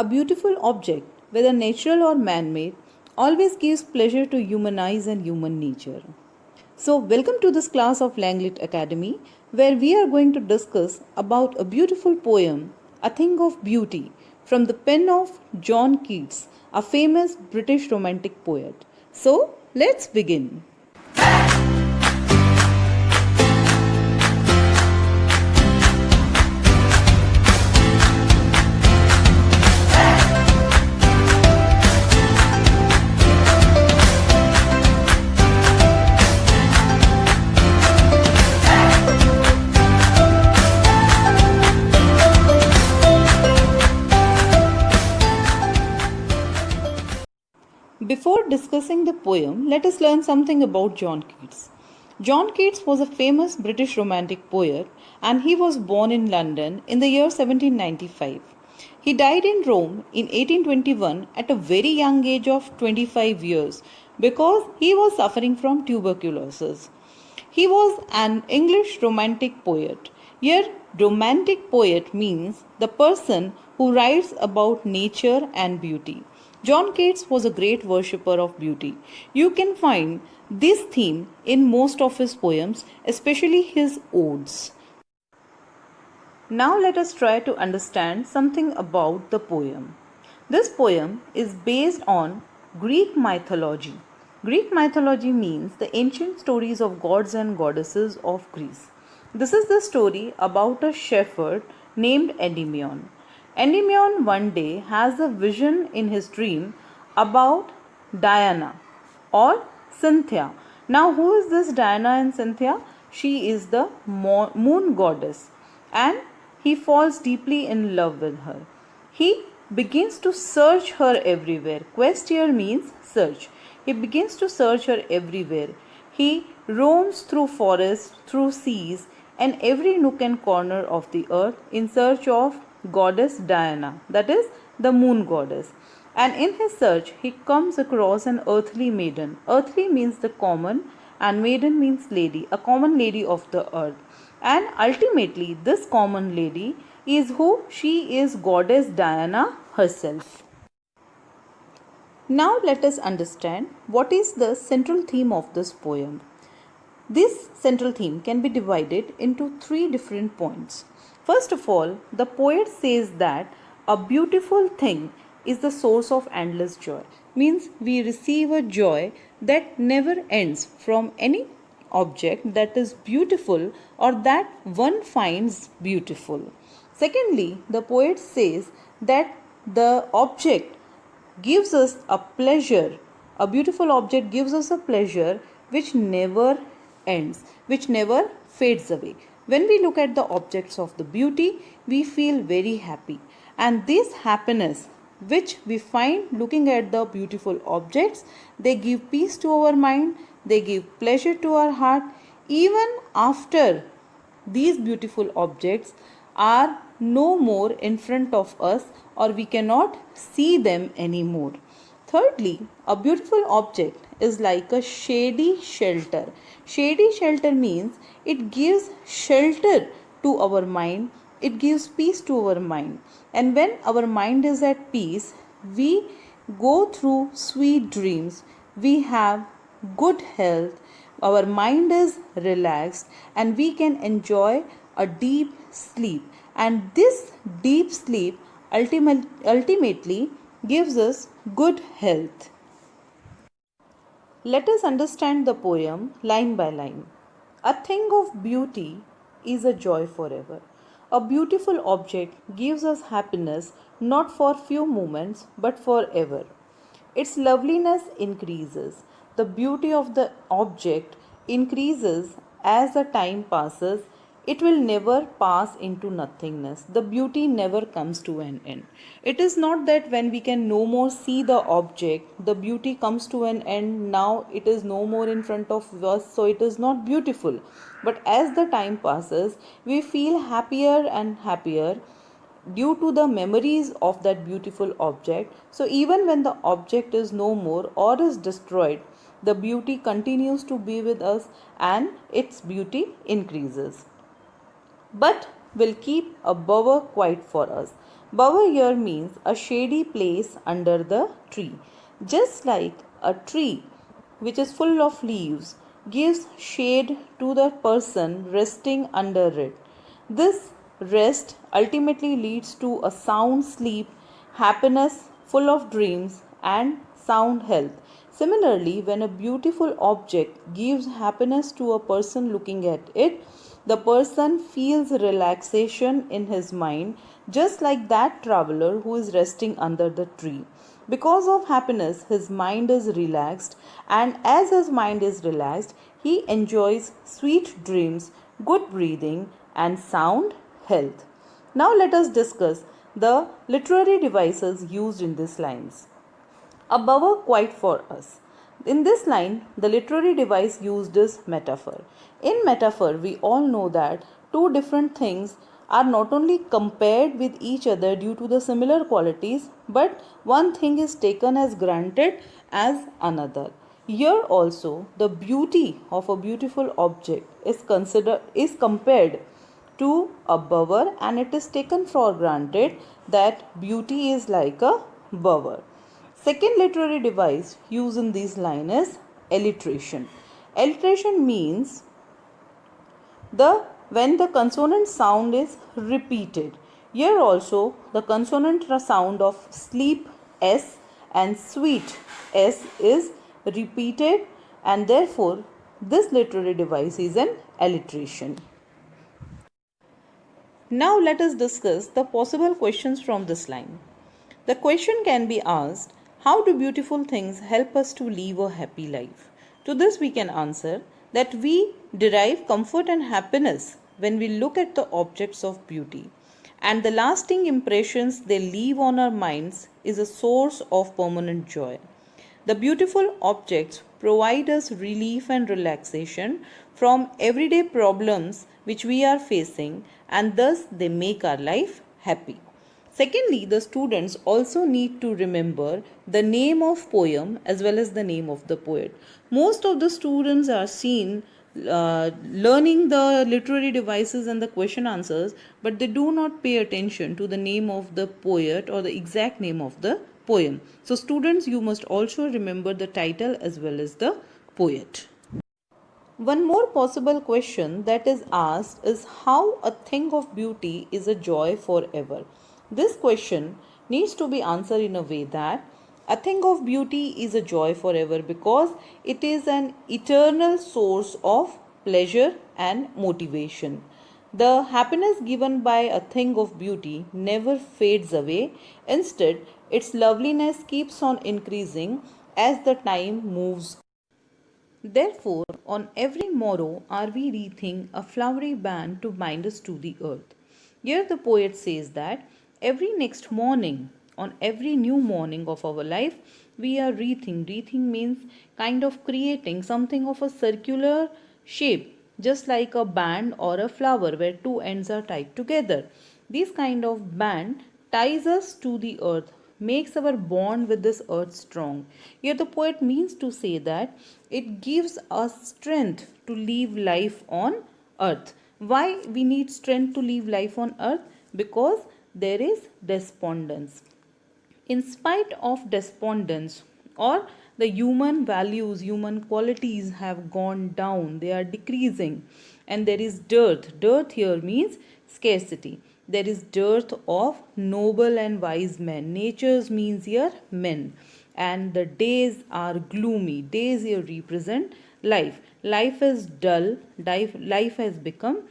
A beautiful object, whether natural or man made, always gives pleasure to human eyes and human nature. So, welcome to this class of Langlet Academy, where we are going to discuss about a beautiful poem, A Thing of Beauty, from the pen of John Keats, a famous British romantic poet. So, let's begin. Before discussing the poem, let us learn something about John Keats. John Keats was a famous British romantic poet and he was born in London in the year 1795. He died in Rome in 1821 at a very young age of 25 years because he was suffering from tuberculosis. He was an English romantic poet. Here, romantic poet means the person who writes about nature and beauty. John Keats was a great worshipper of beauty. You can find this theme in most of his poems, especially his odes. Now let us try to understand something about the poem. This poem is based on Greek mythology. Greek mythology means the ancient stories of gods and goddesses of Greece. This is the story about a shepherd named Endymion. Endymion one day has a vision in his dream about Diana or Cynthia. Now, who is this Diana and Cynthia? She is the moon goddess, and he falls deeply in love with her. He begins to search her everywhere. Quest here means search. He begins to search her everywhere. He roams through forests, through seas, and every nook and corner of the earth in search of goddess Diana, that is the moon goddess. And in his search, he comes across an earthly maiden. Earthly means the common, and maiden means lady, a common lady of the earth. And ultimately, this common lady is who? She is goddess Diana herself. Now let us understand what is the central theme of this poem. This central theme can be divided into three different points. First of all, the poet says that a beautiful thing is the source of endless joy. Means we receive a joy that never ends from any object that is beautiful or that one finds beautiful. Secondly, the poet says that the object gives us a pleasure. A beautiful object gives us a pleasure which never ends, which never fades away. When we look at the objects of the beauty, we feel very happy. And this happiness which we find looking at the beautiful objects, they give peace to our mind, they give pleasure to our heart, even after these beautiful objects are no more in front of us or we cannot see them anymore. Thirdly, a beautiful object is like a shady shelter. Shady shelter means it gives shelter to our mind, it gives peace to our mind. And when our mind is at peace, we go through sweet dreams, we have good health, our mind is relaxed, and we can enjoy a deep sleep. And this deep sleep ultimately gives us good health. Let us understand the poem line by line. A thing of beauty is a joy forever. A beautiful object gives us happiness not for few moments but forever. Its loveliness increases. The beauty of the object increases as the time passes. It will never pass into nothingness. The beauty never comes to an end. It is not that when we can no more see the object, the beauty comes to an end. Now it is no more in front of us, so it is not beautiful. But as the time passes, we feel happier and happier due to the memories of that beautiful object. So even when the object is no more or is destroyed, the beauty continues to be with us and its beauty increases. But will keep a bower quiet for us. Bower here means a shady place under the tree. Just like a tree which is full of leaves gives shade to the person resting under it. This rest ultimately leads to a sound sleep, happiness, full of dreams, and sound health. Similarly, when a beautiful object gives happiness to a person looking at it, the person feels relaxation in his mind, just like that traveler who is resting under the tree. Because of happiness, his mind is relaxed, and as his mind is relaxed, he enjoys sweet dreams, good breathing, and sound health. Now, let us discuss the literary devices used in these lines. A bower quite for us. In this line, the literary device used is metaphor. In metaphor, we all know that two different things are not only compared with each other due to the similar qualities, but one thing is taken as granted as another. Here also, the beauty of a beautiful object is compared to a bower, and it is taken for granted that beauty is like a bower. Second literary device used in this line is alliteration. Alliteration means the when the consonant sound is repeated. Here also the consonant sound of sleep S and sweet S is repeated, and therefore this literary device is an alliteration. Now let us discuss the possible questions from this line. The question can be asked, how do beautiful things help us to live a happy life? To this we can answer that we derive comfort and happiness when we look at the objects of beauty, and the lasting impressions they leave on our minds is a source of permanent joy. The beautiful objects provide us relief and relaxation from everyday problems which we are facing, and thus they make our life happy. Secondly, the students also need to remember the name of poem as well as the name of the poet. Most of the students are seen learning the literary devices and the question answers, but they do not pay attention to the name of the poet or the exact name of the poem. So students, you must also remember the title as well as the poet. One more possible question that is asked is how a thing of beauty is a joy forever. This question needs to be answered in a way that a thing of beauty is a joy forever because it is an eternal source of pleasure and motivation. The happiness given by a thing of beauty never fades away. Instead, its loveliness keeps on increasing as the time moves. Therefore, on every morrow are we wreathing a flowery band to bind us to the earth. Here the poet says that every next morning, on every new morning of our life, we are wreathing. Wreathing means kind of creating something of a circular shape, just like a band or a flower where two ends are tied together. This kind of band ties us to the earth, makes our bond with this earth strong. Here the poet means to say that it gives us strength to live life on earth. Why we need strength to live life on earth? Because there is despondence. In spite of despondence, or the human values, human qualities have gone down, they are decreasing, and there is dearth. Dearth here means scarcity. There is dearth of noble and wise men. Natures means here men, and the days are gloomy. Days here represent life. Life is dull, life has become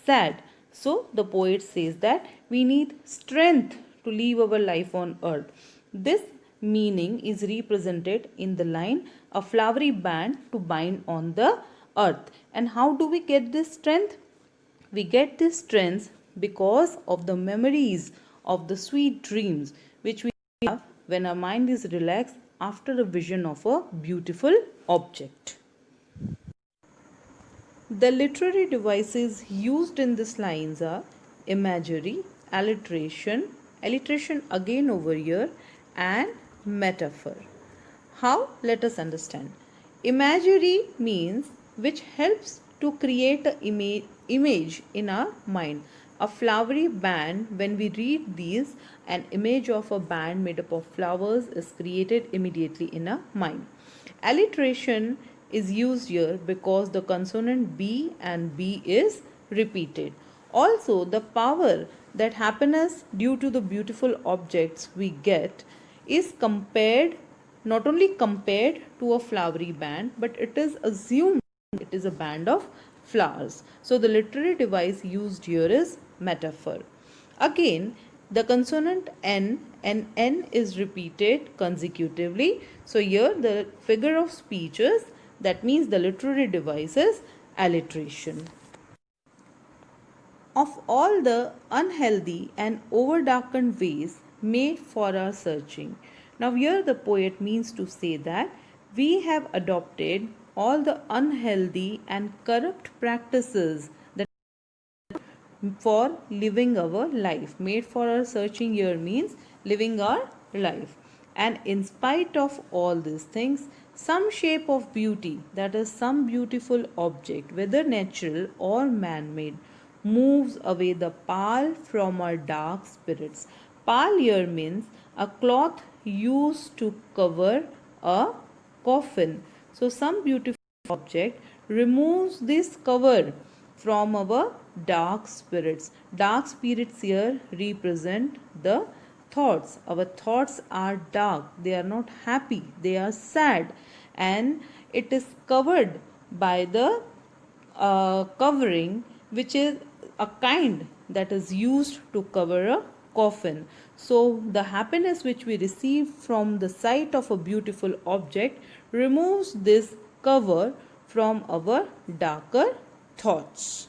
sad. So the poet says that we need strength to live our life on earth. This meaning is represented in the line a flowery band to bind on the earth. And how do we get this strength? We get this strength because of the memories of the sweet dreams which we have when our mind is relaxed after a vision of a beautiful object. The literary devices used in these lines are imagery, alliteration again over here, and metaphor. How? Let us understand. Imagery means which helps to create an image in our mind. a flowery band. When we read these, an image of a band made up of flowers is created immediately in our mind. Alliteration is used here because the consonant B and B is repeated. Also, the power that happiness due to the beautiful objects we get is compared, not only compared to a flowery band, but it is assumed it is a band of flowers. So the literary device used here is metaphor. Again, the consonant N and N is repeated consecutively. So here the figure of speech is, that means the literary device is alliteration. Of all the unhealthy and overdarkened ways made for our searching. Now, here the poet means to say that we have adopted all the unhealthy and corrupt practices that for living our life. Made for our searching here means living our life. And in spite of all these things, some shape of beauty, that is, some beautiful object, whether natural or man made, moves away the pall from our dark spirits. Pall here means a cloth used to cover a coffin. So, some beautiful object removes this cover from our dark spirits. Dark spirits here represent the thoughts. Our thoughts are dark, they are not happy, they are sad, and it is covered by the covering, which is a kind that is used to cover a coffin. So, the happiness which we receive from the sight of a beautiful object removes this cover from our darker thoughts.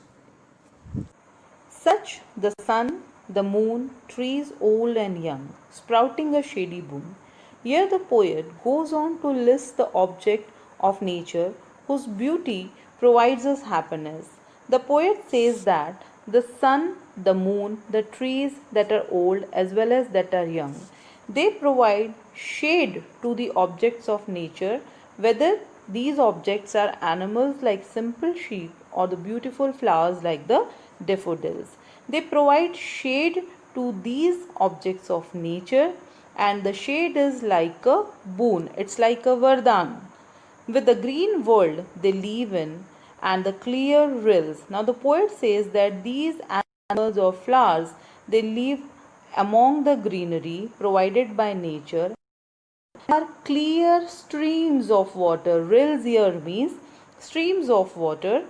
Such the sun, the moon, trees old and young, sprouting a shady boon. Here the poet goes on to list the object of nature whose beauty provides us happiness. The poet says that the sun, the moon, the trees that are old as well as that are young, they provide shade to the objects of nature, whether these objects are animals like simple sheep or the beautiful flowers like the daffodils. They provide shade to these objects of nature, and the shade is like a boon, it's like a vardhan. With the green world they live in and the clear rills. Now the poet says that these animals or flowers, they live among the greenery provided by nature, are clear streams of water. Rills here means streams of water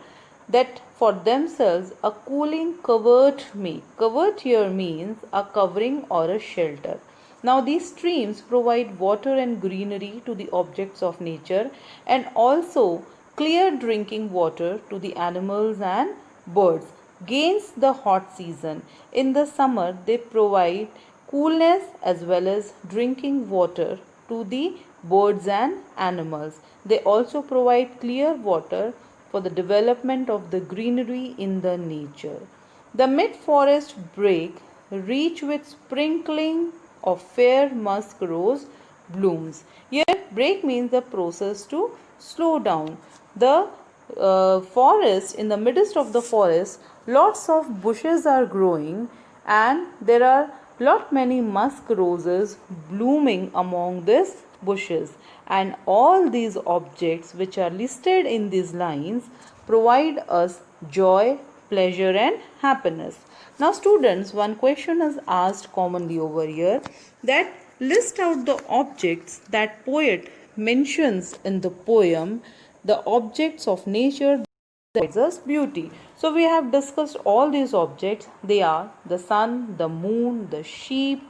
that for themselves a cooling covert make. Covert here means a covering or a shelter. Now these streams provide water and greenery to the objects of nature, and also clear drinking water to the animals and birds. Gains the hot season. In the summer they provide coolness as well as drinking water to the birds and animals. They also provide clear water for the development of the greenery in the nature. The mid-forest brake reach with sprinkling of fair musk rose blooms. Here break means the process to slow down. The forest, in the midst of the forest, lots of bushes are growing and there are lot many musk roses blooming among these bushes, and all these objects which are listed in these lines provide us joy, pleasure and happiness. Now students, one question is asked commonly over here, that list out the objects that poet mentions in the poem, the objects of nature that gives us beauty. So we have discussed all these objects. They are the sun, the moon, the sheep,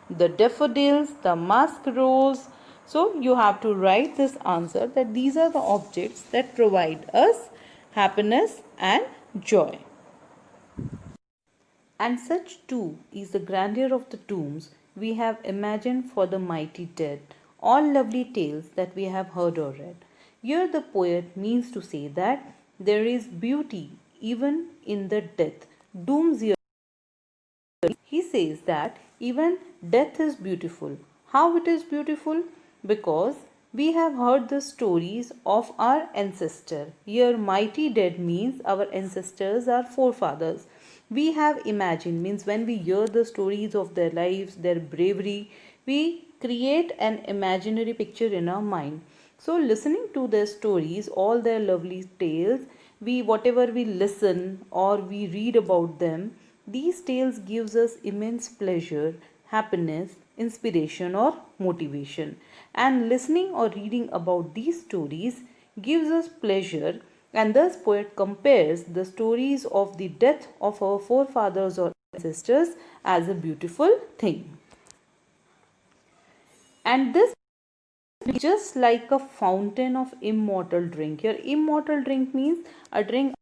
the daffodils, the musk rose. So you have to write this answer that these are the objects that provide us happiness and joy. And such too is the grandeur of the tombs we have imagined for the mighty dead, all lovely tales that we have heard or read. Here the poet means to say that there is beauty even in the death. Dooms here. He says that even death is beautiful. How it is beautiful? Because we have heard the stories of our ancestor. Here mighty dead means our ancestors, our forefathers. We have imagined, means when we hear the stories of their lives, their bravery, we create an imaginary picture in our mind. So listening to their stories, all their lovely tales, we whatever we listen or we read about them, these tales gives us immense pleasure, happiness, inspiration or motivation. And listening or reading about these stories gives us pleasure, and thus poet compares the stories of the death of our forefathers or ancestors as a beautiful thing. And this is just like a fountain of immortal drink. Here immortal drink means a drink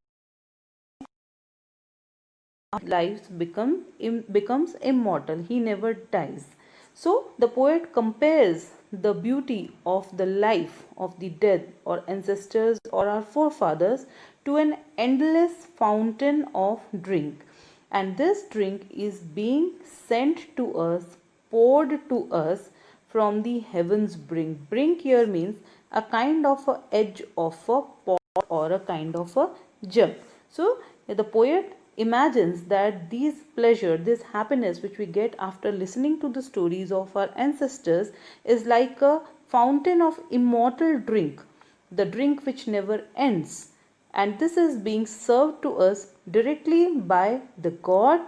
lives becomes immortal. He never dies. So the poet compares the beauty of the life of the dead or ancestors or our forefathers to an endless fountain of drink, and this drink is being sent to us, poured to us from the heavens brink. Brink here means a kind of a edge of a pot or a kind of a jug. So the poet imagines that this pleasure, this happiness which we get after listening to the stories of our ancestors is like a fountain of immortal drink, the drink which never ends. And this is being served to us directly by the God,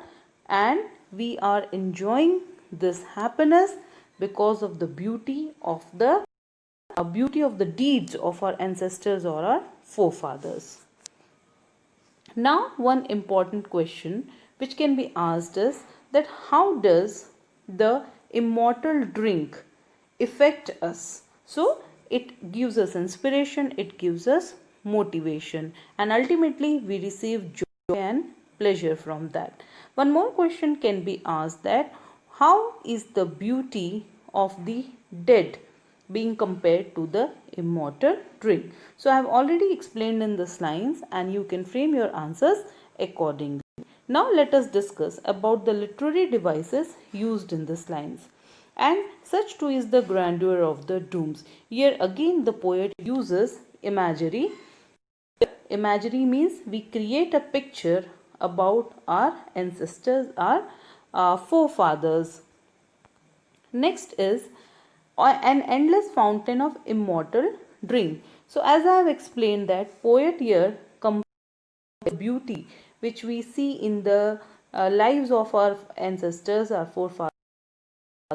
and we are enjoying this happiness because of the beauty of the deeds of our ancestors or our forefathers. Now, one important question which can be asked is that how does the immortal drink affect us? So, it gives us inspiration, it gives us motivation, and ultimately we receive joy and pleasure from that. One more question can be asked, that how is the beauty of the dead being compared to the immortal drink? So I have already explained in this lines, and you can frame your answers accordingly. Now let us discuss about the literary devices used in this lines. And such too is the grandeur of the dooms. Here again the poet uses imagery. Imagery means we create a picture about our ancestors, our forefathers. Next is an endless fountain of immortal drink. So as I have explained that poet here compares the beauty which we see in the lives of our ancestors, our forefathers,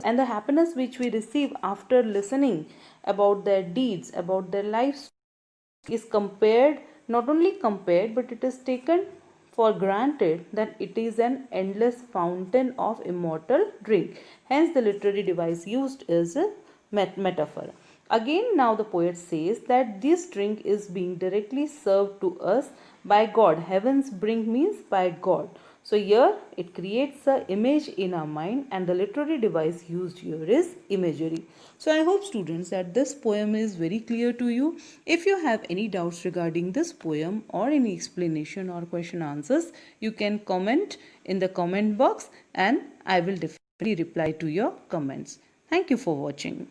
and the happiness which we receive after listening about their deeds, about their lives, is compared, not only compared, but it is taken for granted that it is an endless fountain of immortal drink. Hence the literary device used is a metaphor. Again now the poet says that this drink is being directly served to us by God. Heaven's brink means by God. So here it creates an image in our mind, and the literary device used here is imagery. So I hope students that this poem is very clear to you. If you have any doubts regarding this poem or any explanation or question answers, you can comment in the comment box and I will definitely reply to your comments. Thank you for watching.